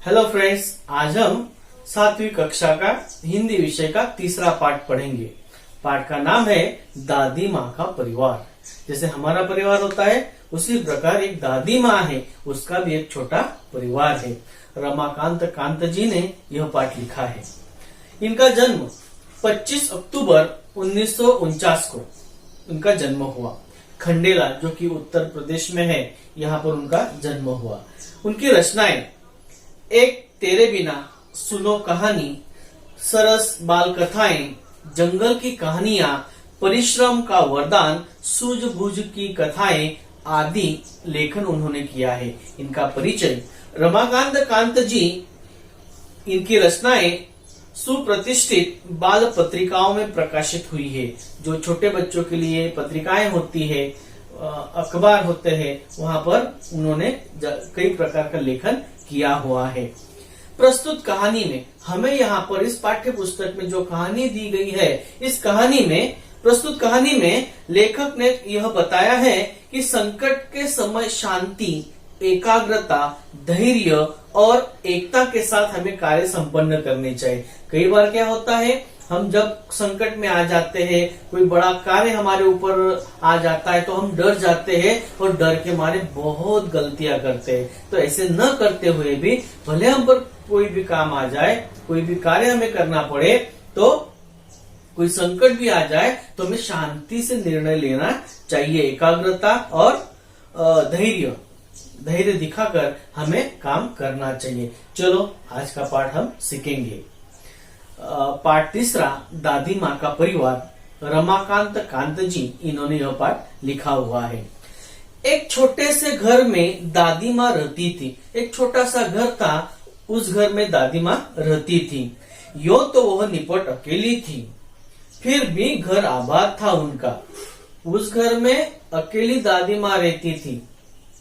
Hello friends, आज हम 7वीं कक्षा का हिंदी विषय का तीसरा पाठ पढ़ेंगे। पाठ का नाम है दादी माँ का परिवार। जैसे हमारा परिवार होता है उसी प्रकार एक दादी माँ है, उसका भी एक छोटा परिवार है। रमाकांत कांत जी ने यह पाठ लिखा है। इनका जन्म 25 अक्टूबर 1949 को उनका जन्म हुआ। खंडेला जो कि उत्तर प्रदेश में है, यहाँ पर उनका जन्म हुआ। उनकी रचनाएं एक तेरे बिना, सुनो कहानी, सरस बाल कथाएं, जंगल की कहानियां, परिश्रम का वरदान, सूझबूझ की कथाएं आदि लेखन उन्होंने किया है। इनका परिचय। रमाकांत कांत जी, इनकी रचनाएं सुप्रतिष्ठित बाल पत्रिकाओं में प्रकाशित हुई है। जो छोटे बच्चों के लिए पत्रिकाएं होती है, अखबार होते हैं, वहां पर उन्होंने कई प्रकार का लेखन किया हुआ है। प्रस्तुत कहानी में हमें यहाँ पर इस पाठ्य पुस्तक में जो कहानी दी गई है, इस प्रस्तुत कहानी में लेखक ने यह बताया है कि संकट के समय शांति, एकाग्रता, धैर्य और एकता के साथ हमें कार्य संपन्न करने चाहिए। कई बार क्या होता है, हम जब संकट में आ जाते हैं, कोई बड़ा कार्य हमारे ऊपर आ जाता है तो हम डर जाते हैं और डर के मारे बहुत गलतियां करते हैं। तो ऐसे न करते हुए भी भले हम पर कोई भी काम आ जाए, कोई भी कार्य हमें करना पड़े, तो कोई संकट भी आ जाए तो हमें शांति से निर्णय लेना चाहिए। एकाग्रता और धैर्य दिखाकर हमें काम करना चाहिए। चलो आज का पाठ हम सीखेंगे। पाठ तीसरा, दादी माँ का परिवार। रमाकांत कांत जी, इन्होंने यह पाठ लिखा हुआ है। एक छोटे से घर में दादी माँ रहती थी। एक छोटा सा घर था, उस घर में दादी माँ रहती थी। यो तो वह निपट अकेली थी, फिर भी घर आबाद था उनका। उस घर में अकेली दादी माँ रहती थी,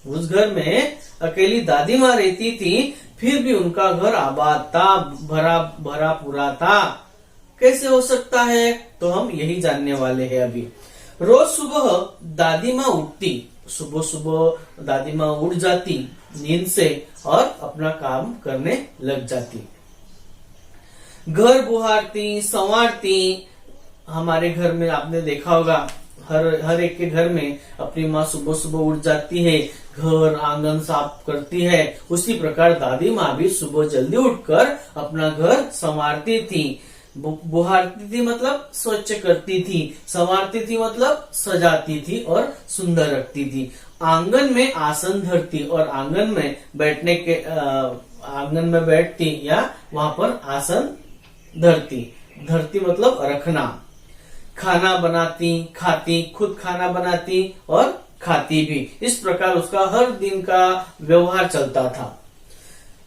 उस घर में अकेली दादी माँ रहती थी, फिर भी उनका घर आबाद था, भरा भरा पूरा था। कैसे हो सकता है, तो हम यही जानने वाले हैं अभी। रोज सुबह दादी माँ उठती, सुबह सुबह दादी माँ उठ जाती नींद से और अपना काम करने लग जाती। घर बुहारती, संवारती। हमारे घर में आपने देखा होगा, हर एक के घर में अपनी माँ सुबह सुबह उठ जाती है, घर आंगन साफ करती है। उसी प्रकार दादी माँ भी सुबह जल्दी उठकर अपना घर संवारती थी। बुहारती थी मतलब स्वच्छ करती थी, संवारती थी मतलब सजाती थी और सुंदर रखती थी। आंगन में आसन धरती और आंगन में बैठती या वहां पर आसन धरती मतलब रखना। खाना बनाती, खाती, खुद खाना बनाती और खाती भी। इस प्रकार उसका हर दिन का व्यवहार चलता था।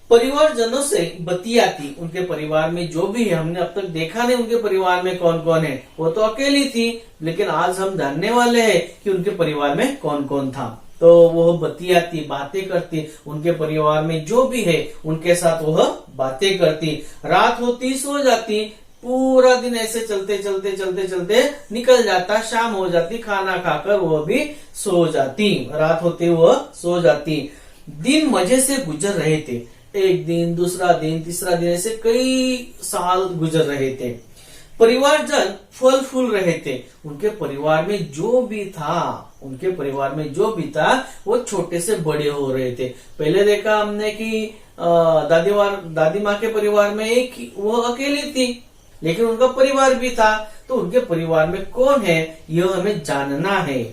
परिवारजनों से बतियाती। उनके परिवार में जो भी है, हमने अब तक देखा नहीं उनके परिवार में कौन कौन है, वो तो अकेली थी, लेकिन आज हम जानने वाले हैं कि उनके परिवार में कौन कौन था। तो वह बतियाती, बातें करती, उनके परिवार में जो भी है उनके साथ वह बातें करती। रात होती सो जाती। पूरा दिन ऐसे चलते निकल जाता, शाम हो जाती, खाना खाकर वह भी सो जाती। रात होती वह सो जाती। दिन मजे से गुजर रहे थे। एक दिन, दूसरा दिन, तीसरा दिन, ऐसे कई साल गुजर रहे थे। परिवारजन फल फूल रहे थे। उनके परिवार में जो भी था वो छोटे से बड़े हो रहे थे। पहले देखा हमने कि दादी माँ के परिवार में वो अकेली थी, लेकिन उनका परिवार भी था। तो उनके परिवार में कौन है, यह हमें जानना है।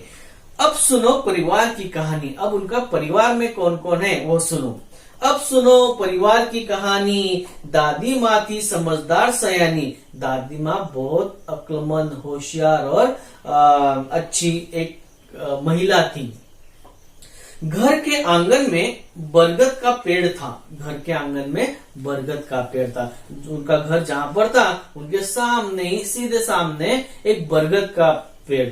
अब सुनो परिवार की कहानी। अब उनका परिवार में कौन कौन है वो सुनो। अब सुनो परिवार की कहानी। दादी माँ थी समझदार सयानी। दादी माँ बहुत अक्लमंद, होशियार और अच्छी एक महिला थी। घर के आंगन में बरगद का पेड़ था। घर के आंगन में बरगद का पेड़ था। उनका घर जहाँ पर था, उनके सामने ही, सीधे सामने एक बरगद का पेड़।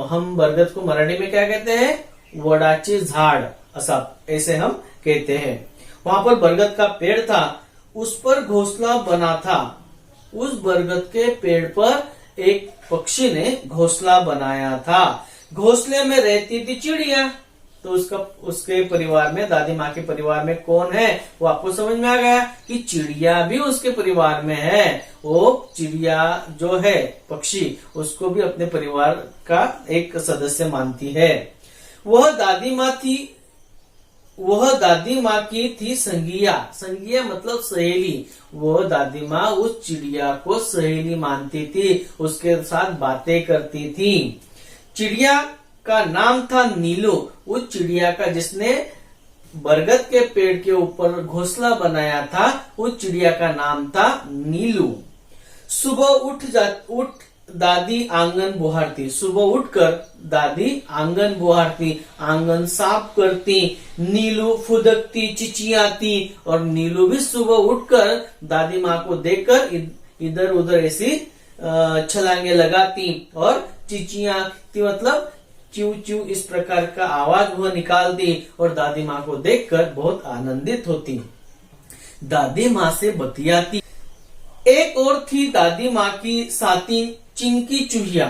हम बरगद को मराठी में क्या कहते हैं, वडाचे झाड़, ऐसे हम कहते हैं। वहां पर बरगद का पेड़ था, उस पर घोंसला बना था। उस बरगद के पेड़ पर एक पक्षी ने घोंसला बनाया था। घोंसले में रहती थी चिड़िया। तो उसके परिवार में, दादी माँ के परिवार में कौन है वो आपको समझ में आ गया कि चिड़िया भी उसके परिवार में है। वो चिड़िया जो है पक्षी, उसको भी अपने परिवार का एक सदस्य मानती है। वह दादी माँ की थी संगिया। संगिया मतलब सहेली। वह दादी माँ उस चिड़िया को सहेली मानती थी, उसके साथ बातें करती थी। चिड़िया का नाम था नीलू। उस चिड़िया का जिसने बरगद के पेड़ के ऊपर घोंसला बनाया था, उस चिड़िया का नाम था नीलू। सुबह उठ दादी आंगन बुहारती। सुबह उठकर दादी आंगन बुहारती, आंगन साफ करती। नीलू फुदकती, चिचियाती, और नीलू भी सुबह उठकर दादी माँ को देखकर इधर उधर ऐसी छलांगे लगाती और चिचियाती मतलब च्यू च्यू इस प्रकार का आवाज वह निकालती और दादी माँ को देखकर बहुत आनंदित होती। दादी माँ से बतियाती। एक और थी दादी माँ की साथी चिंकी चूहिया।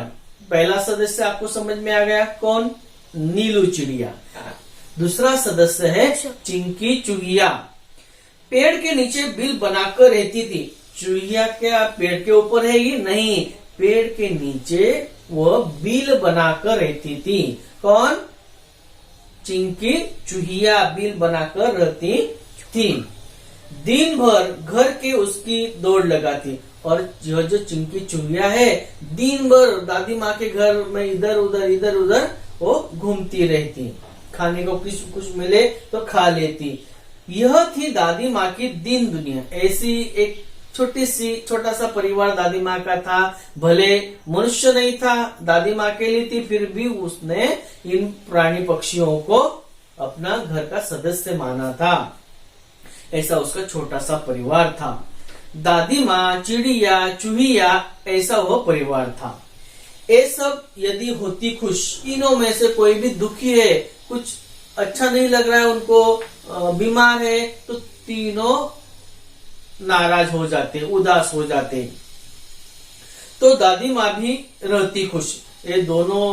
पहला सदस्य आपको समझ में आ गया कौन? नीलू चिड़िया। दूसरा सदस्य है चिंकी चूहिया। पेड़ के नीचे बिल बनाकर रहती थी। चूहिया क्या पेड़ के ऊपर है ये? नहीं, पेड़ के नीचे वह बिल बनाकर रहती थी। कौन? चिंकी चूहिया बिल बनाकर रहती थी। दिन भर घर के उसकी दौड़ लगाती। और जो चिंकी चूहिया है दिन भर दादी माँ के घर में इधर उधर वो घूमती रहती। खाने को कुछ मिले तो खा लेती। यह थी दादी माँ की दिन दुनिया। ऐसी एक छोटा सा परिवार दादी माँ का था। भले मनुष्य नहीं था, दादी माँ के लिए थी, फिर भी उसने इन प्राणी पक्षियों को अपना घर का सदस्य माना था। ऐसा उसका छोटा सा परिवार था। दादी माँ, चिड़िया, चूहिया, ऐसा वो परिवार था। ये सब यदि होती खुश, तीनों में से कोई भी दुखी है, कुछ अच्छा नहीं लग रहा है उनको, बीमार है, तो तीनों नाराज हो जाते, उदास हो जाते। तो दादी माँ भी रहती खुश। ये दोनों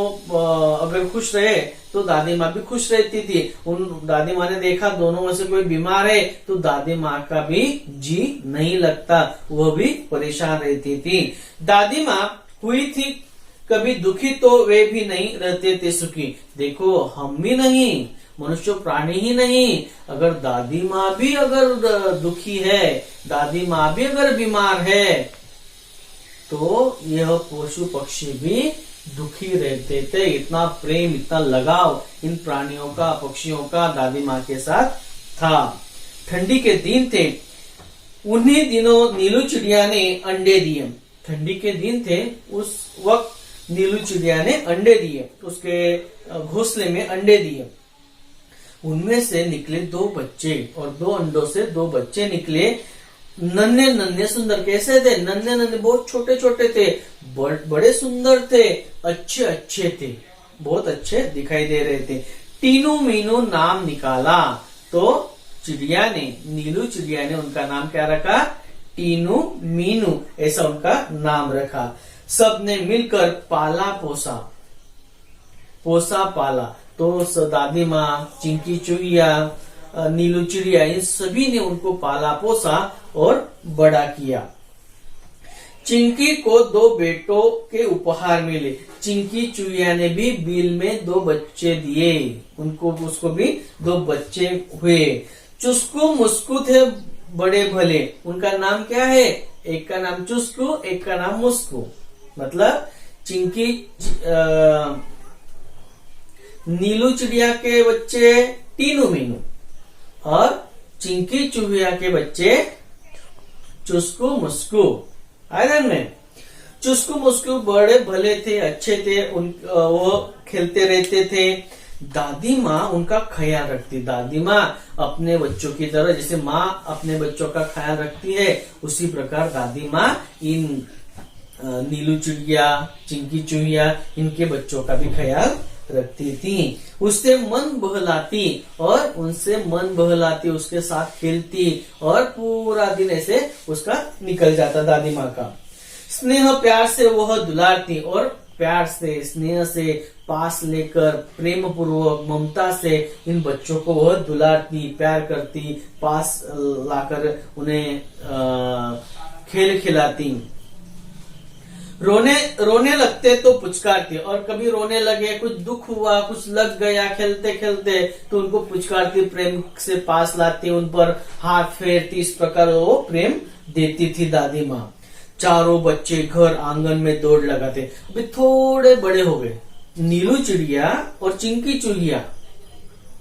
अगर खुश रहे तो दादी माँ भी खुश रहती थी। उन दादी माँ ने देखा दोनों में से कोई बीमार है तो दादी माँ का भी जी नहीं लगता, वो भी परेशान रहती थी। दादी माँ हुई थी कभी दुखी तो वे भी नहीं रहते थे सुखी। देखो हम भी नहीं, मनुष्य प्राणी ही नहीं, अगर दादी माँ भी अगर दुखी है, दादी माँ भी अगर बीमार है, तो यह पशु पक्षी भी दुखी रहते थे। इतना प्रेम, इतना लगाव इन प्राणियों का, पक्षियों का दादी माँ के साथ था। ठंडी के दिन थे। उन्हीं दिनों नीलू चिड़िया ने अंडे दिए। ठंडी के दिन थे, उस वक्त नीलू चिड़िया ने अंडे दिए, उसके घोंसले में अंडे दिए। उनमें से निकले 2 बच्चे और 2 अंडों से 2 बच्चे निकले। नन्हे नन्हे सुंदर। कैसे थे? नन्हे नन्हे, बहुत छोटे छोटे थे, बड़े सुंदर थे, अच्छे थे, बहुत अच्छे दिखाई दे रहे थे। टीनू मीनू नाम निकाला। तो चिड़िया ने, नीलू चिड़िया ने उनका नाम क्या रखा? टीनू मीनू, ऐसा उनका नाम रखा। सबने मिलकर पाला पोसा पाला। तो दादी माँ, चिंकी चूहिया, नीलू चिड़िया, इन सभी ने उनको पाला पोसा और बड़ा किया। चिंकी को 2 बेटों के उपहार मिले। चिंकी चूहिया ने भी बिल में 2 बच्चे दिए, उसको भी 2 बच्चे हुए। चुस्कू मुस्कू थे बड़े भले। उनका नाम क्या है? एक का नाम चुस्कू, एक का नाम मुस्कू। मतलब चिंकी नीलू चिड़िया के बच्चे टीनू मीनू और चिंकी चूहिया के बच्चे चुस्कू मुस्कू। आए में चुस्कू मुस्कू बड़े भले थे, अच्छे थे, वो खेलते रहते थे। दादी माँ उनका ख्याल रखती। दादी माँ अपने बच्चों की तरह, जैसे माँ अपने बच्चों का ख्याल रखती है, उसी प्रकार दादी माँ इन नीलू चिड़िया, चिंकी चूहिया, इनके बच्चों का भी ख्याल रखती थी। उससे मन बहलाती और उनसे मन बहलाती, उसके साथ खेलती और पूरा दिन ऐसे उसका निकल जाता दादी माँ का। स्नेह प्यार से वह दुलारती और प्यार से, स्नेह से पास लेकर प्रेम पूर्वक ममता से इन बच्चों को वह दुलारती, प्यार करती, पास लाकर उन्हें खेल खिलाती। रोने लगते तो पुचकारती, और कभी रोने लगे, कुछ दुख हुआ, कुछ लग गया खेलते खेलते, तो उनको पुचकारती, प्रेम से पास लाती, उन पर हाथ फेरती। इस प्रकार वो प्रेम देती थी दादी माँ। चारों बच्चे घर आंगन में दौड़ लगाते। अभी थोड़े बड़े हो गए, नीलू चिड़िया और चिंकी चुहिया,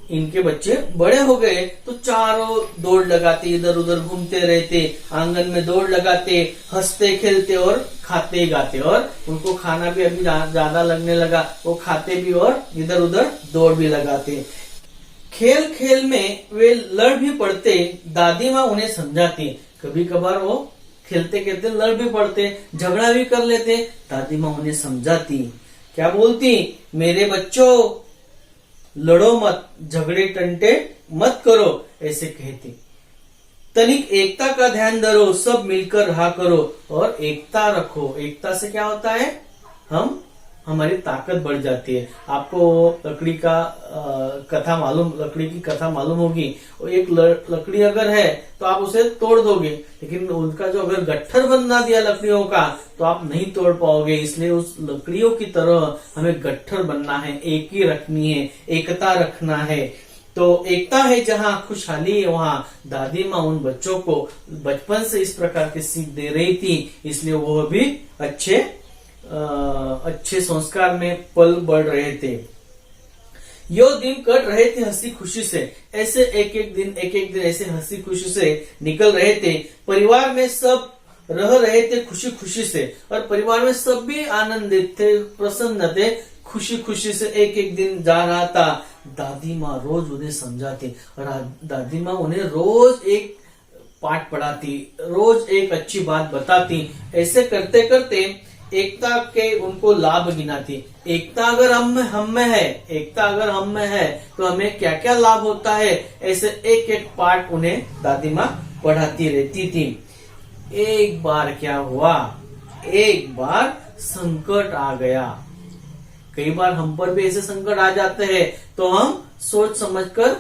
इनके बच्चे बड़े हो गए तो चारों दौड़ लगाते, इधर उधर घूमते रहते, आंगन में दौड़ लगाते, हंसते खेलते और खाते गाते, और उनको खाना भी अभी ज्यादा लगने लगा, वो खाते भी और इधर उधर दौड़ भी लगाते। खेल खेल में वे लड़ भी पड़ते, दादी माँ उन्हें समझाती। कभी कभार वो खेलते खेलते लड़ भी पड़ते, झगड़ा भी कर लेते, दादी माँ उन्हें समझाती। क्या बोलती? मेरे बच्चों, लड़ो मत, झगड़े टंटे मत करो, ऐसे कहती। तनिक एकता का ध्यान धरो, सब मिलकर रहा करो और एकता रखो। एकता से क्या होता है? हमारी ताकत बढ़ जाती है। आपको लकड़ी का लकड़ी की कथा मालूम होगी। एक लकड़ी अगर है तो आप उसे तोड़ दोगे, लेकिन उनका जो अगर गट्ठर बना दिया लकड़ियों का तो आप नहीं तोड़ पाओगे। इसलिए उस लकड़ियों की तरह हमें गट्ठर बनना है, एक ही रखनी है, एकता रखना है। तो एकता है जहाँ खुशहाली है, वहाँ दादी माँ उन बच्चों को बचपन से इस प्रकार की सीख दे रही थी। इसलिए वो भी अच्छे संस्कार में पल बढ़ रहे थे। यो दिन कट रहे थे हंसी खुशी से। ऐसे एक एक दिन ऐसे हंसी खुशी से निकल रहे थे। परिवार में सब रह रहे थे खुशी खुशी से, और परिवार में सब भी आनंदित थे, प्रसन्न थे, खुशी खुशी से एक एक दिन जा रहा था। दादी माँ रोज उन्हें समझाती, और दादी माँ उन्हें रोज एक पाठ पढ़ाती, रोज एक अच्छी बात बताती। ऐसे करते करते एकता के उनको लाभ गिनाती। एकता अगर हम में है तो हमें क्या क्या लाभ होता है, ऐसे एक एक पाठ उन्हें दादी माँ पढ़ाती रहती थी। एक बार क्या हुआ, एक बार संकट आ गया। कई बार हम पर भी ऐसे संकट आ जाते हैं तो हम सोच समझकर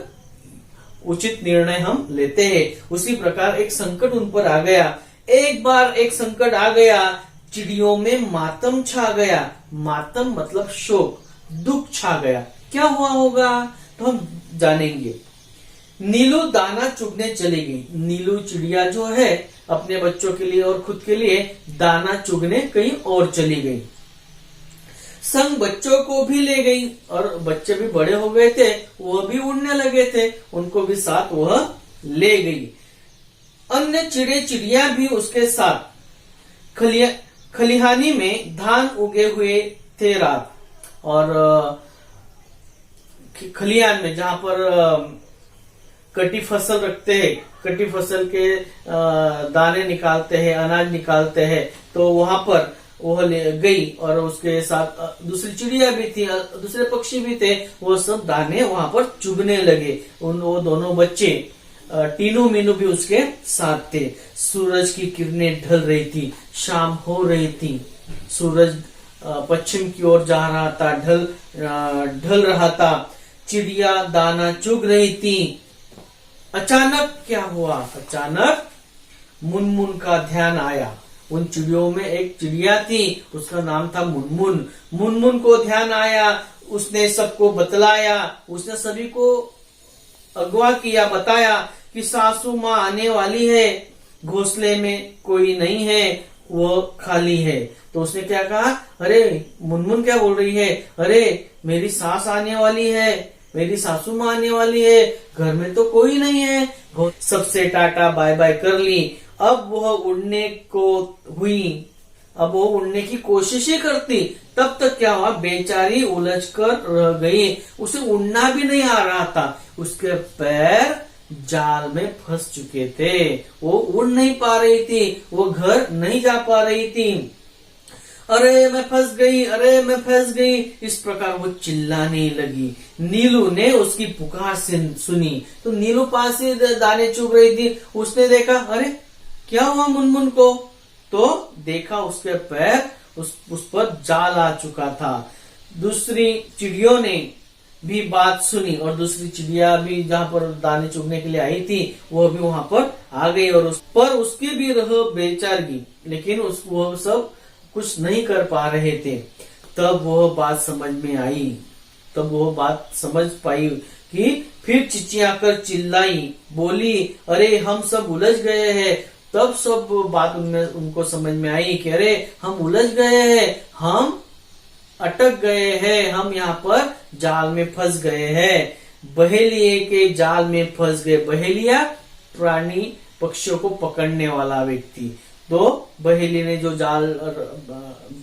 उचित निर्णय हम लेते हैं। उसी प्रकार एक संकट उन पर आ गया। एक बार एक संकट आ गया, चिड़ियों में मातम छा गया। मातम मतलब शोक, दुख छा गया। क्या हुआ होगा तो हम जानेंगे। नीलू दाना चुगने चली गई। नीलू चिड़िया जो है अपने बच्चों के लिए और खुद के लिए दाना चुगने कहीं और चली गई। संग बच्चों को भी ले गई, और बच्चे भी बड़े हो गए थे, वो भी उड़ने लगे थे, उनको भी साथ वह ले गई। अन्य चिड़िया भी उसके साथ। खलिहानी में धान उगे हुए थे रात, और खलिहान में जहां पर कटी फसल रखते हैं, कटी फसल के दाने निकालते हैं, अनाज निकालते हैं, तो वहां पर वो गई, और उसके साथ दूसरी चिड़िया भी थी, दूसरे पक्षी भी थे। वो सब दाने वहां पर चुगने लगे। वो दोनों बच्चे टीनू मीनू भी उसके साथ थे। सूरज की किरणें ढल रही थी, शाम हो रही थी। सूरज पश्चिम की ओर जा रहा था, ढल रहा था। चिड़िया दाना चुग रही थी। अचानक क्या हुआ? अचानक मुनमुन का ध्यान आया। उन चिड़ियों में एक चिड़िया थी, उसका नाम था मुनमुन। मुनमुन को ध्यान आया, उसने सबको बतलाया, उसने सभी को अगवा किया, बताया कि सासू माँ आने वाली है, घोंसले में कोई नहीं है, वो खाली है। तो उसने क्या कहा? अरे मुनमुन क्या बोल रही है? अरे मेरी सास आने वाली है, मेरी सासू माँ आने वाली है, घर में तो कोई नहीं है। सबसे टाटा बाय बाय कर ली। अब वह उड़ने को हुई, अब वो उड़ने की कोशिश ही करती। तब तक क्या हुआ? बेचारी उलझकर रह गई। उसे उड़ना भी नहीं आ रहा था, उसके पैर जाल में फंस चुके थे। वो उड़ नहीं पा रही थी, वो घर नहीं जा पा रही थी। अरे मैं फंस गई, अरे मैं फंस गई, इस प्रकार वो चिल्लाने लगी। नीलू ने उसकी पुकार सुनी तो नीलू पास ही दाने चुग रही थी। उसने देखा, अरे क्या हुआ मुनमुन को? तो देखा उसके पैर उस पर जाल आ चुका था। दूसरी चिड़ियों ने भी बात सुनी और दूसरी चिड़िया भी जहाँ पर दाने चुगने के लिए आई थी वो भी वहां पर आ गई और उसकी भी रह बेचारगी, लेकिन वो सब कुछ नहीं कर पा रहे थे। तब वह बात समझ में आई, तब वो बात समझ पाई कि फिर चिचियाकर चिल्लाई, बोली, अरे हम सब उलझ गए हैं। तब सब बात उनको समझ में आई कि अरे हम उलझ गए हैं, हम अटक गए हैं, हम यहाँ पर जाल में फंस गए हैं, बहेलिए के जाल में फंस गए। बहेलिया प्राणी पक्षियों को पकड़ने वाला व्यक्ति। तो बहेली ने जो जाल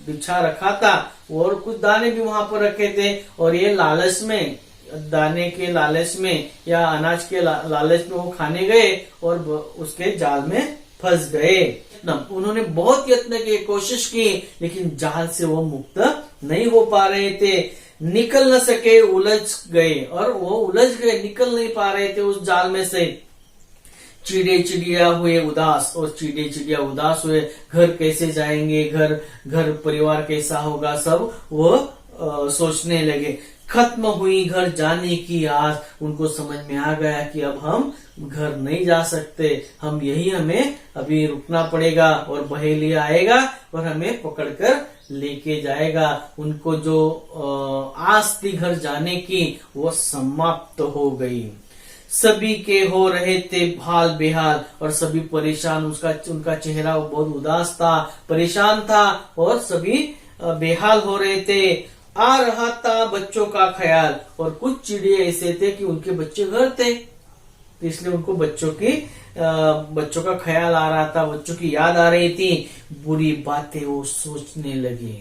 बिछा रखा था और कुछ दाने भी वहां पर रखे थे और ये लालच में, दाने के लालच में या अनाज के लालच में वो खाने गए और उसके जाल में फंस गए। उन्होंने बहुत यत्न की कोशिश की लेकिन जाल से वो मुक्त नहीं हो पा रहे थे, निकल न सके, उलझ गए और वो उलझ गए, निकल नहीं पा रहे थे उस जाल में से। चिड़े चिड़िया हुए उदास और चिड़े चिड़िया उदास हुए, घर कैसे जाएंगे, घर परिवार कैसा होगा, सब वो सोचने लगे। खत्म हुई घर जाने की आस, उनको समझ में आ गया कि अब हम घर नहीं जा सकते, हमें अभी रुकना पड़ेगा और बहेलिया आएगा और हमें पकड़कर लेके जाएगा। उनको जो आस थी घर जाने की वो समाप्त हो गई। सभी के हो रहे थे हाल बेहाल और सभी परेशान, उनका चेहरा बहुत उदास था, परेशान था और सभी बेहाल हो रहे थे। आ रहा था बच्चों का ख्याल और कुछ चिड़िए ऐसे थे कि उनके बच्चे घर थे, तो इसलिए उनको बच्चों का ख्याल आ रहा था, बच्चों की याद आ रही थी। बुरी बातें वो सोचने लगे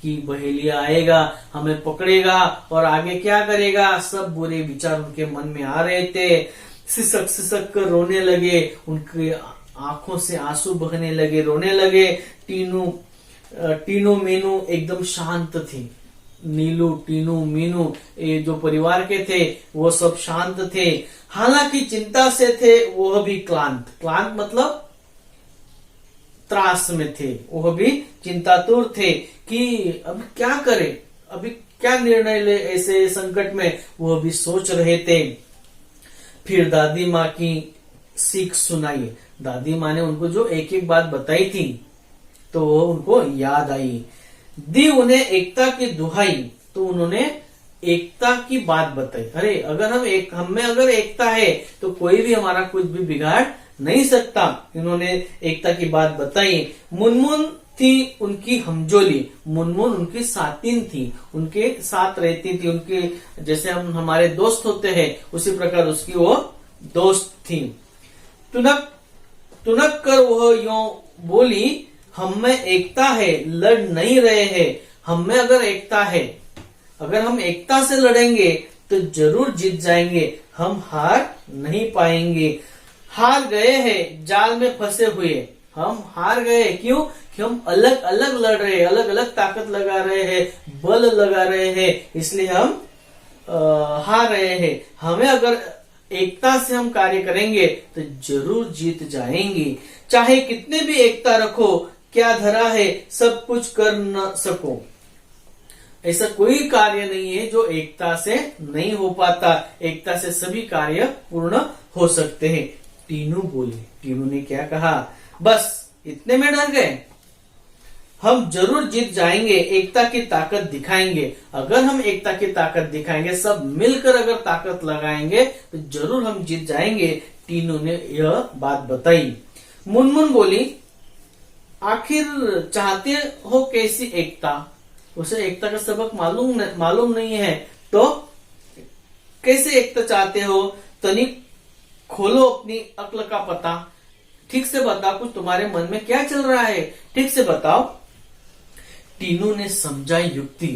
कि बहेलिया आएगा, हमें पकड़ेगा और आगे क्या करेगा। सब बुरे विचार उनके मन में आ रहे थे। सिसक सिसक कर रोने लगे, उनकी आंखों से आंसू बहने लगे, रोने लगे। टीनू मीनू एकदम शांत थी। नीलू, टीनू, मीनू ये जो परिवार के थे वो सब शांत थे, हालांकि चिंता से थे। वह भी क्लांत मतलब त्रास में थे, वह भी चिंतातुर थे कि अब क्या करें, अभी क्या निर्णय ले ऐसे संकट में, वह भी सोच रहे थे। फिर दादी माँ की सीख सुनाई। दादी माँ ने उनको जो एक एक बात बताई थी तो वो उनको याद आई। दी उन्हें एकता की दुहाई, तो उन्होंने एकता की बात बताई। अरे अगर हम में अगर एकता है तो कोई भी हमारा कुछ भी बिगाड़ नहीं सकता। इन्होंने एकता की बात बताई। मुनमुन थी उनकी हमजोली, मुनमुन उनकी साथिन थी, उनके साथ रहती थी, उनके जैसे हम हमारे दोस्त होते हैं उसी प्रकार उसकी वो दोस्त थी। तुनक तुनक कर वह यूं बोली, हम में एकता है, लड़ नहीं रहे हैं। हम में अगर एकता है, अगर हम एकता से लड़ेंगे तो जरूर जीत जाएंगे, हम हार नहीं पाएंगे। हार गए हैं जाल में फंसे हुए, हम हार गए क्यों कि हम अलग अलग लड़ रहे हैं, अलग अलग ताकत लगा रहे हैं, बल लगा रहे हैं, इसलिए हम हार रहे हैं। हमें अगर एकता से हम कार्य करेंगे तो जरूर जीत जाएंगे। चाहे कितने भी एकता रखो, क्या धरा है सब कुछ कर न सको। ऐसा कोई कार्य नहीं है जो एकता से नहीं हो पाता, एकता से सभी कार्य पूर्ण हो सकते हैं। टीनू बोली। टीनू ने क्या कहा, बस इतने में डर गए, हम जरूर जीत जाएंगे, एकता की ताकत दिखाएंगे। अगर हम एकता की ताकत दिखाएंगे, सब मिलकर अगर ताकत लगाएंगे तो जरूर हम जीत जाएंगे। टीनू ने यह बात बताई। मुनमुन बोली, आखिर चाहते हो कैसी एकता? उसे एकता का सबक मालूम नहीं है, तो कैसे एकता चाहते हो? तनिक खोलो अपनी अक्ल का पता, ठीक से बताओ, कुछ तुम्हारे मन में क्या चल रहा है, ठीक से बताओ। टीनू ने समझाई युक्ति।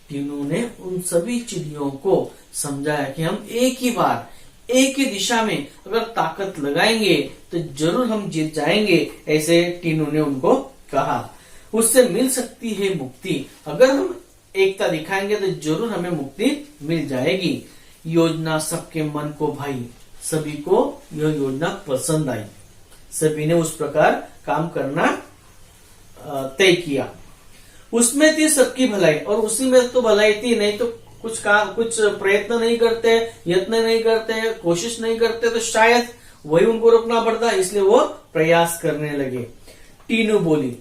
टीनू ने उन सभी चिड़ियों को समझाया कि हम एक ही बार एक ही दिशा में अगर ताकत लगाएंगे तो जरूर हम जीत जाएंगे। ऐसे टीनू ने उनको कहा। उससे मिल सकती है मुक्ति, अगर हम एकता दिखाएंगे तो जरूर हमें मुक्ति मिल जाएगी। योजना सबके मन को भाई, सभी को यह योजना पसंद आई, सभी ने उस प्रकार काम करना तय किया। उसमें थी सबकी भलाई, और उसी में तो भलाई थी, नहीं तो कुछ प्रयत्न नहीं करते, यत्न नहीं करते, कोशिश नहीं करते, तो शायद वही उनको रोकना पड़ता, इसलिए वो प्रयास करने लगे। टीनू बोली,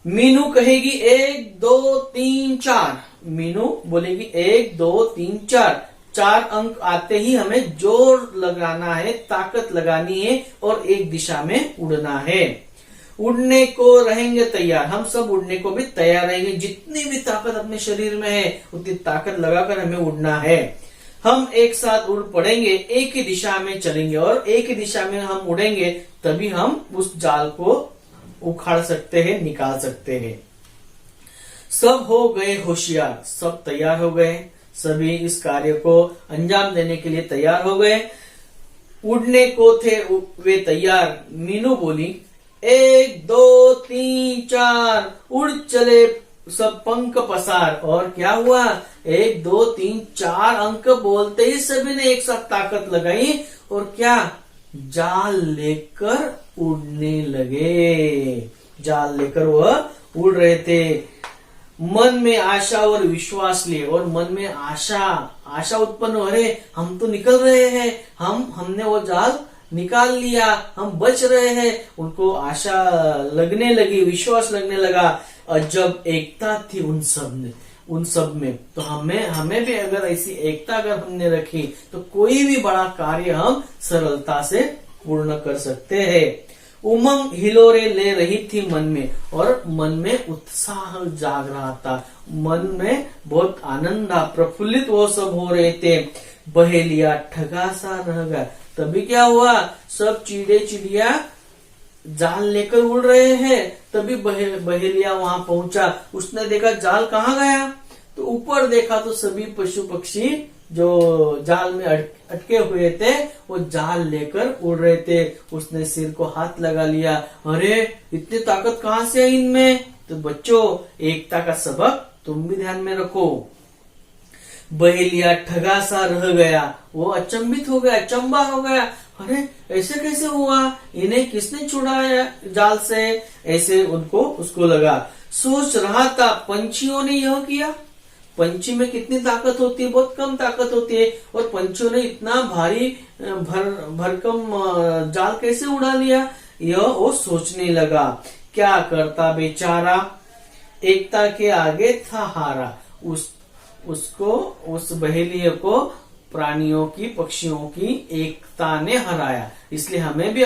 मीनू कहेगी 1 2 3 4। मीनू बोलेगी 1 2 3 4। 4 अंक आते ही हमें जोर लगाना है, ताकत लगानी है और एक दिशा में उड़ना है। उड़ने को रहेंगे तैयार, हम सब उड़ने को भी तैयार रहेंगे। जितनी भी ताकत अपने शरीर में है उतनी ताकत लगाकर हमें उड़ना है। हम एक साथ उड़ पड़ेंगे, एक ही दिशा में चलेंगे और एक ही दिशा में हम उड़ेंगे, तभी हम उस जाल को उखाड़ सकते हैं, निकाल सकते हैं। सब हो गए होशियार, सब तैयार हो गए, सभी इस कार्य को अंजाम देने के लिए तैयार हो गए। उड़ने को थे वे तैयार। मीनू बोली, 1 2 3 4। उड़ चले सब पंख पसार। और क्या हुआ, 1 2 3 4 अंक बोलते ही सभी ने एक साथ ताकत लगाई और क्या, जाल लेकर उड़ने लगे। जाल लेकर वह उड़ रहे थे। मन में आशा और विश्वास लिए, और मन में आशा उत्पन्न हो रहे, हम तो निकल रहे हैं, हमने वो जाल निकाल लिया, हम बच रहे हैं। उनको आशा लगने लगी, विश्वास लगने लगा। और जब एकता थी उन सब में, तो हमें भी अगर ऐसी एकता अगर हमने रखी तो कोई भी बड़ा कार्य हम सरलता से पूर्ण कर सकते हैं। उमंग हिलोरे ले रही थी मन में, और मन में उत्साह जाग रहा था, मन में बहुत आनंद था, प्रफुल्लित वो सब हो रहे थे। बहेलिया ठगा सा रह गया। तभी क्या हुआ, सब चिड़े चिड़िया जाल लेकर उड़ रहे हैं। तभी बहेलिया वहां पहुंचा, उसने देखा जाल कहाँ गया, तो ऊपर देखा तो सभी पशु पक्षी जो जाल में अटके हुए थे वो जाल लेकर उड़ रहे थे। उसने सिर को हाथ लगा लिया, अरे इतनी ताकत कहाँ से है इनमें। तो बच्चों, एकता का सबक तुम भी ध्यान में रखो। बहेलिया ठगा सा रह गया, वो अचंभित हो गया, अचंबा हो गया, अरे ऐसे कैसे हुआ, इन्हें किसने छुड़ाया जाल से, ऐसे उसको लगा। सोच रहा था पंछियों ने यह किया। पंछी में कितनी ताकत होती है, बहुत कम ताकत होती है, और पंछियों ने इतना भारी भरकम जाल कैसे उड़ा लिया, यह वो सोचने लगा। क्या करता बेचारा, एकता के आगे था हारा। उस बहेलिये को प्राणियों की, पक्षियों की एकता ने हराया। इसलिए हमें भी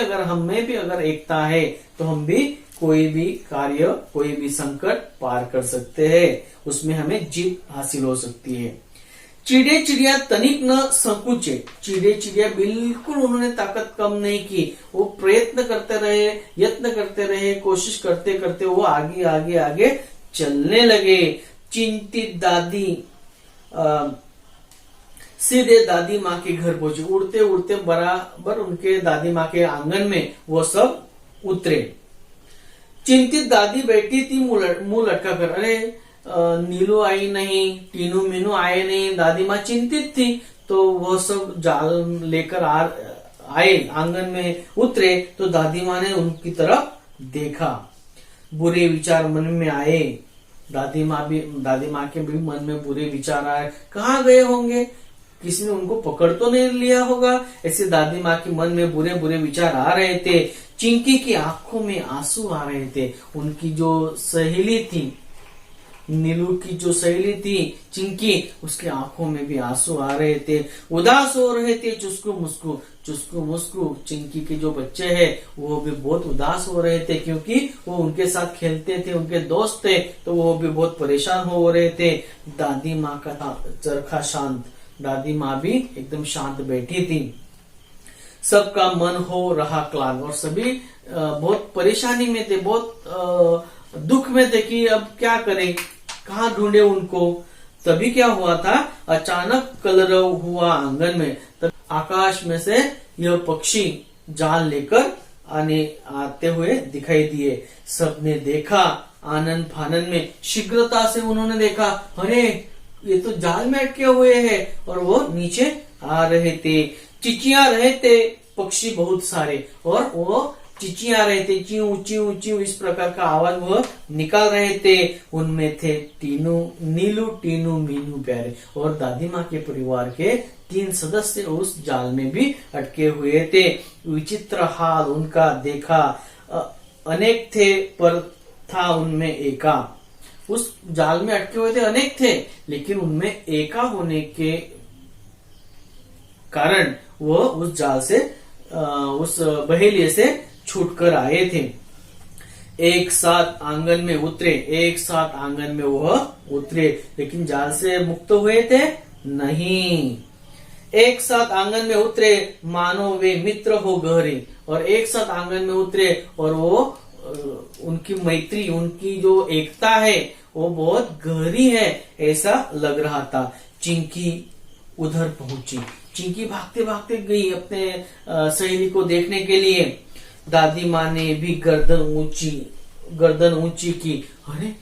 अगर एकता है तो हम भी कोई भी कार्य, कोई भी संकट पार कर सकते हैं, उसमें हमें जीत हासिल हो सकती है। चिड़े चिड़िया तनिक न संकुचे। चिड़े चिड़िया बिल्कुल उन्होंने ताकत कम नहीं की, वो प्रयत्न करते रहे, यत्न करते रहे, कोशिश करते करते वो आगे आगे आगे चलने लगे। चिंतित दादी सीधे दादी माँ के घर पहुंचे। उड़ते उड़ते बराबर उनके दादी माँ के आंगन में वो सब उतरे। चिंतित दादी बैठी थी मुंह लटका कर, अरे नीलू आई नहीं, टीनू मीनू आए नहीं। दादी माँ चिंतित थी, तो वो सब जाल लेकर आए, आंगन में उतरे, तो दादी माँ ने उनकी तरफ देखा। बुरे विचार मन में आए। दादी माँ के भी मन में बुरे विचार आए, कहाँ गए होंगे, किसी ने उनको पकड़ तो नहीं लिया होगा। ऐसे दादी माँ के मन में बुरे बुरे विचार आ रहे थे। चिंकी की आंखों में आंसू आ रहे थे। उनकी जो सहेली थी, नीलू की जो सहेली थी चिंकी, उसके आंखों में भी आंसू आ रहे थे। उदास हो रहे थे, चुस्कू मुस्कू। चिंकी के जो बच्चे हैं वो भी बहुत उदास हो रहे थे, क्योंकि वो उनके साथ खेलते थे, उनके दोस्त थे, तो वो भी बहुत परेशान हो रहे थे। दादी माँ का था चरखा शांत। दादी माँ भी एकदम शांत बैठी थी। सबका मन हो रहा क्लांत, और सभी बहुत परेशानी में थे, बहुत दुख में थे कि अब क्या करें, कहाँ ढूंढे उनको। तभी क्या हुआ था, अचानक कलरव हुआ आंगन में। तब आकाश में से यह पक्षी जाल लेकर आते हुए दिखाई दिए। सबने देखा, आनंद फानन में शीघ्रता से उन्होंने देखा, अरे ये तो जाल में अटके हुए हैं, और वो नीचे आ रहे थे। चिचिया रहे थे पक्षी बहुत सारे, और वो चिचिया रहे थे, च्यू च्यू च्यू इस प्रकार का आवाज वह निकाल रहे थे। उनमें थे टीनू, नीलू, टीनू, मीनू प्यारे। और दादी माँ के परिवार के 3 सदस्य उस जाल में भी अटके हुए थे। विचित्र हाल उनका देखा, अनेक थे पर था उनमें एका। उस जाल में अटके हुए थे, अनेक थे, लेकिन उनमें एका होने के कारण वह उस जाल से, उस बहेलिए से छूटकर आए थे। एक साथ आंगन में उतरे, एक साथ आंगन में वह उतरे, लेकिन जाल से मुक्त हुए थे नहीं। एक साथ आंगन में उतरे मानो वे मित्र हो गहरे, और एक साथ आंगन में उतरे और वो उनकी मैत्री, उनकी जो एकता है वो बहुत गहरी है ऐसा लग रहा था। चिंकी उधर पहुंची, चिंकी भागते भागते गई अपने सहेली को देखने के लिए। दादी माँ ने भी गर्दन ऊंची की। अरे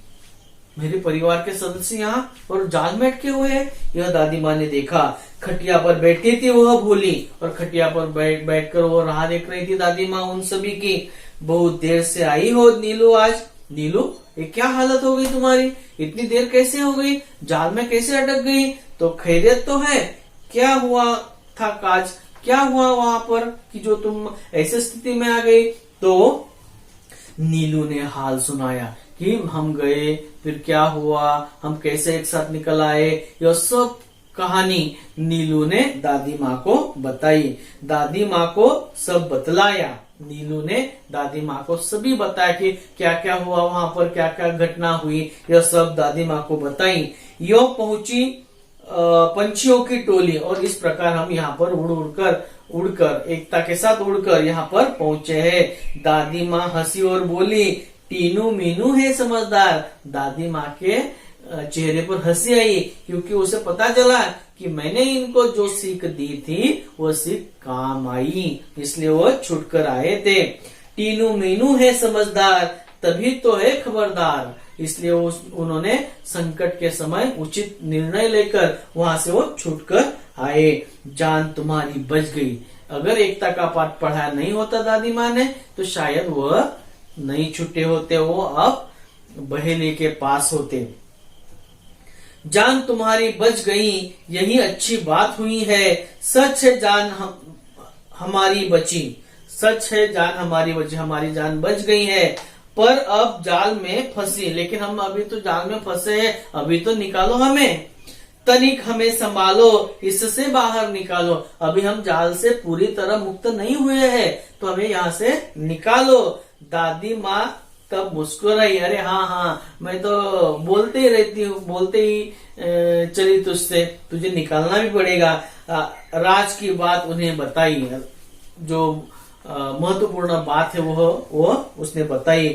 मेरे परिवार के सदस्य यहाँ और जाल में अटके हुए हैं। यह दादी माँ ने देखा। खटिया पर बैठी थी वह भोली, और खटिया पर बैठकर वो राह देख रही थी दादी माँ उन सभी की। बहुत देर से आई हो नीलू आज। नीलू, ये क्या हालत हो गई तुम्हारी? इतनी देर कैसे हो गई? जाल में कैसे अटक गई? तो खैरियत तो है? क्या हुआ था काज? क्या हुआ वहां पर कि जो तुम ऐसी स्थिति में आ गई? तो नीलू ने हाल सुनाया कि हम गए, फिर क्या हुआ, हम कैसे एक साथ निकल आए। यह सब कहानी नीलू ने दादी माँ को बताई। दादी माँ को सब बतलाया। नीलू ने दादी माँ को सभी बताया कि क्या क्या हुआ वहां पर, क्या क्या घटना हुई, यह सब दादी माँ को बताई। यो पहुंची पंछियों की टोली, और इस प्रकार हम यहाँ पर उड़कर एकता के साथ उड़कर यहाँ पर पहुंचे हैं। दादी माँ हंसी और बोली, टीनू मीनू है समझदार। दादी माँ के चेहरे पर हंसी आई, क्योंकि उसे पता चला कि मैंने इनको जो सीख दी थी वो सीख काम आई, इसलिए वो छुटकर आए थे। टीनू मीनू है समझदार, तभी तो है खबरदार। इसलिए उन्होंने संकट के समय उचित निर्णय लेकर वहां से वो छूटकर आए। जान तुम्हारी बच गई। अगर एकता का पाठ पढ़ाया नहीं होता दादी माँ ने, तो शायद वह नहीं छूटे होते, वो अब बहेली के पास होते। जान तुम्हारी बच गई, यही अच्छी बात हुई है। सच है जान हमारी बची, सच है जान हमारी बची, हमारी जान बच गई है। पर अब जाल में फंसी, लेकिन हम अभी तो जाल में फंसे हैं, अभी तो निकालो हमें। तनिक हमें संभालो, इससे बाहर निकालो। अभी हम जाल से पूरी तरह मुक्त नहीं हुए हैं, तो हमें यहाँ से निकालो। दादी माँ तब मुस्कुराई। अरे हाँ हाँ, मैं तो बोलते ही रहती हूँ, बोलते ही चली तुझसे, तुझे निकालना भी पड़ेगा। राज की बात उन्हें बताई, जो महत्वपूर्ण बात है वो उसने बताई।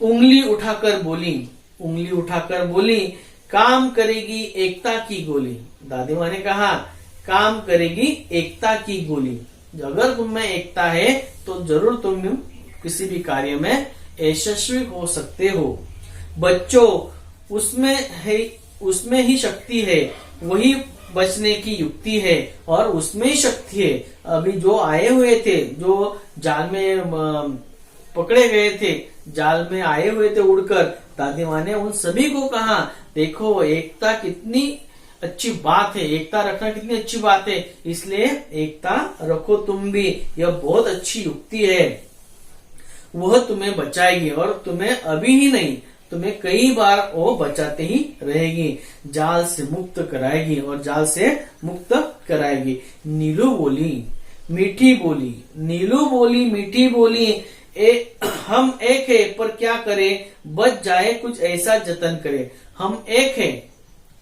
उंगली उठाकर बोली, काम करेगी एकता की गोली। दादी माँ ने कहा, काम करेगी एकता की गोली। अगर तुम में एकता है तो जरूर तुम किसी भी कार्य में यशस्वी हो सकते हो। बच्चों, उसमें ही शक्ति है, वही बचने की युक्ति है, और उसमें ही शक्ति है। अभी जो आए हुए थे, जो जाल में पकड़े गए थे, जाल में आए हुए थे उड़कर, दादी माँ ने उन सभी को कहा, देखो एकता कितनी अच्छी बात है, एकता रखना कितनी अच्छी बात है, इसलिए एकता रखो तुम भी, यह बहुत अच्छी युक्ति है। वह तुम्हें बचाएगी, और तुम्हें अभी ही नहीं, तुम्हें कई बार वो बचाते ही रहेगी। जाल से मुक्त कराएगी और जाल से मुक्त कराएगी। नीलू बोली मीठी बोली, हम एक है पर क्या करें, बच जाए कुछ ऐसा जतन करें। हम एक है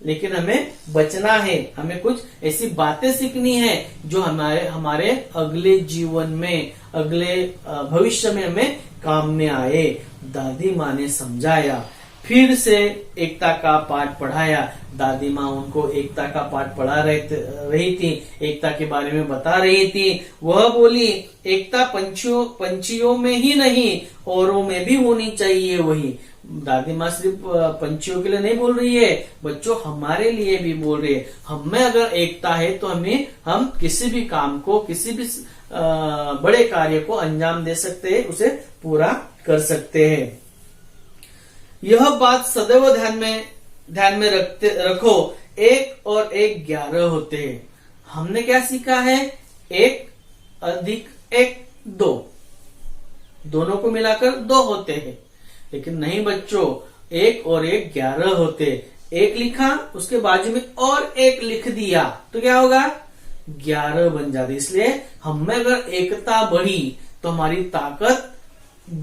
लेकिन हमें बचना है, हमें कुछ ऐसी बातें सीखनी है जो हमारे अगले जीवन में, अगले भविष्य में हमें काम में आए। दादी माँ ने समझाया, फिर से एकता का पाठ पढ़ाया। दादी माँ उनको एकता का पाठ पढ़ा रही थी, एकता के बारे में बता रही थी। वह बोली, एकता पंछियों में ही नहीं औरों में भी होनी चाहिए। वही दादी माँ सिर्फ पंछियों के लिए नहीं बोल रही है, बच्चों हमारे लिए भी बोल रही है। हम में अगर एकता है तो हम किसी भी काम को, किसी भी बड़े कार्य को अंजाम दे सकते हैं, उसे पूरा कर सकते हैं। यह बात सदैव ध्यान में रखो, 1 और 1 11 होते हैं। हमने क्या सीखा है? 1 अधिक 1 2, दोनों को मिलाकर 2 होते हैं। लेकिन नहीं बच्चों, 1 और 1 11 होते। 1 लिखा, उसके बाजू में और 1 लिख दिया तो क्या होगा? 11 बन जाती। इसलिए हम में अगर एकता बढ़ी तो हमारी ताकत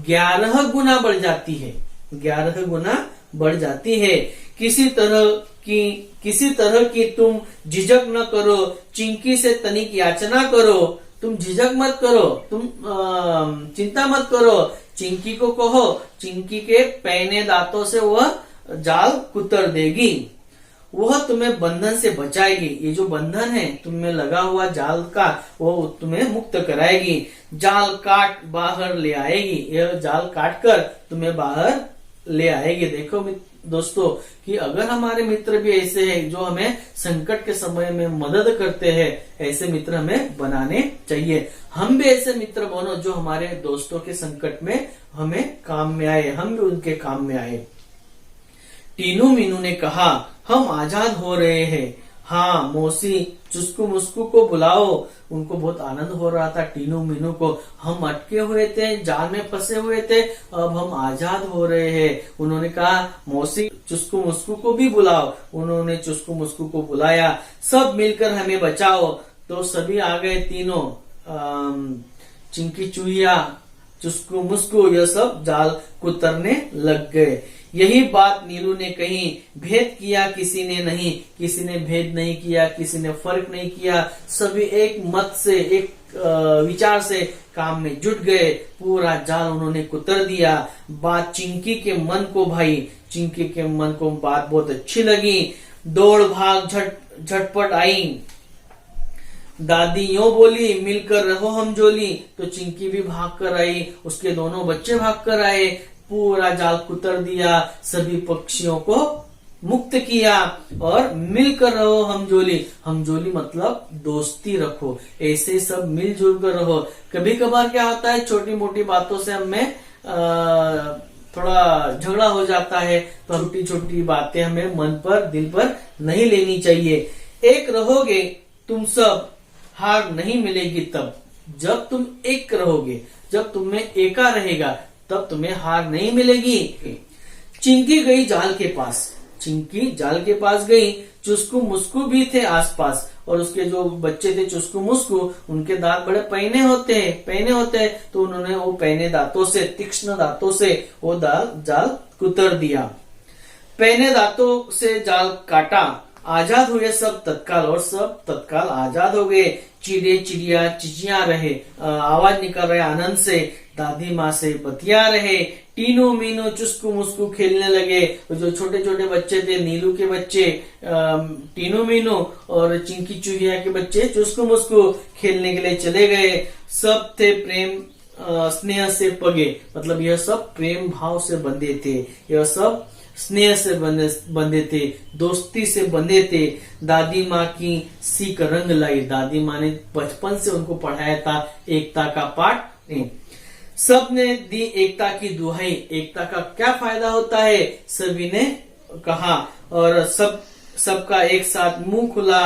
11 गुना बढ़ जाती है, 11 गुना बढ़ जाती है। किसी तरह की तुम झिझक न करो, चिंकी से तनिक याचना करो। तुम झिझक मत करो, तुम चिंता मत करो। चिंकी को कहो, चिंकी के पैने दांतों से वह जाल कुतर देगी, वह तुम्हें बंधन से बचाएगी। ये जो बंधन है तुम में लगा हुआ जाल का, वो तुम्हें मुक्त कराएगी। जाल काट बाहर ले आएगी, यह जाल काट कर तुम्हें बाहर ले आएगी। देखो दोस्तों कि अगर हमारे मित्र भी ऐसे हैं जो हमें संकट के समय में मदद करते हैं, ऐसे मित्र हमें बनाने चाहिए। हम भी ऐसे मित्र बनो जो हमारे दोस्तों के संकट में हमें काम में आए, हम भी उनके काम में आए। टीनू मीनू ने कहा, हम आजाद हो रहे हैं। हाँ मौसी, चुस्कू मुस्कू को बुलाओ। उनको बहुत आनंद हो रहा था टीनू मीनू को। हम अटके हुए थे, जाल में फंसे हुए थे, अब हम आजाद हो रहे हैं। उन्होंने कहा, मौसी चुस्कू मुस्कू को भी बुलाओ। उन्होंने चुस्कू मुस्कू को बुलाया, सब मिलकर हमें बचाओ। तो सभी आ गए तीनों, चिंकी चूहिया, चुस्कू मुस्कू, यह सब जाल कुतरने लग गए। यही बात नीलू ने कही, भेद किया किसी ने नहीं, किसी ने भेद नहीं किया, किसी ने फर्क नहीं किया। सभी एक मत से, एक विचार से काम में जुट गए। पूरा जाल उन्होंने कुतर दिया। बात चिंकी के मन को भाई, चिंकी के मन को बात बहुत अच्छी लगी। दौड़ भाग झटपट आई। दादी यो बोली, मिलकर रहो हम जोली। तो चिंकी भी भाग कर आई, उसके दोनों बच्चे भाग कर आए। पूरा जाल कुतर दिया, सभी पक्षियों को मुक्त किया और मिलकर रहो हम जोली। हम जोली मतलब दोस्ती रखो, ऐसे सब मिलजुल कर रहो। कभी कभार क्या होता है, छोटी मोटी बातों से हमें थोड़ा झगड़ा हो जाता है, तो छोटी छोटी बातें हमें मन पर, दिल पर नहीं लेनी चाहिए। एक रहोगे तुम सब, हार नहीं मिलेगी तब जब तुम एक रहोगे। जब तुम में एका रहेगा तब तुम्हें हार नहीं मिलेगी। चिंकी गई जाल के पास, चिंकी जाल के पास गई। चुस्कू मुस्कू भी थे आसपास, और उसके जो बच्चे थे चुस्कू मुस्कू, उनके दांत बड़े पैने होते हैं, तो उन्होंने वो पैने दांतों से, तीक्ष्ण दांतों से वो जाल कुतर दिया। पैने दांतों से जाल काटा। आजाद हुए सब तत्काल, और सब तत्काल आजाद हो गए। चिड़े चिड़िया चिचिया रहे, आवाज निकल रहे आनंद से। दादी माँ से बतिया रहे। टीनू मीनू चुस्कू मुस्कू खेलने लगे। जो छोटे छोटे बच्चे थे, नीलू के बच्चे टीनू मीनू, और चिंकी चूहिया के बच्चे चुस्कू मुस्कू खेलने के लिए चले गए। सब थे प्रेम स्नेह से पगे, मतलब यह सब प्रेम भाव से बंधे थे, यह सब स्नेह से बंधे थे, दोस्ती से बंधे थे। दादी माँ की सीख रंग लाई। दादी माँ ने बचपन से उनको पढ़ाया था एकता का पाठ। सब ने दी एकता की दुहाई। एकता का क्या फायदा होता है, सभी ने कहा, और सबका एक साथ मुंह खुला।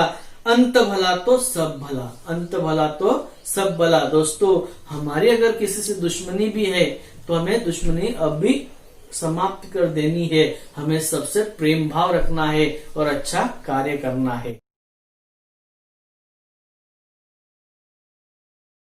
अंत भला तो सब भला, अंत भला तो सब भला। दोस्तों हमारी अगर किसी से दुश्मनी भी है तो हमें दुश्मनी अब भी समाप्त कर देनी है। हमें सबसे प्रेम भाव रखना है और अच्छा कार्य करना है।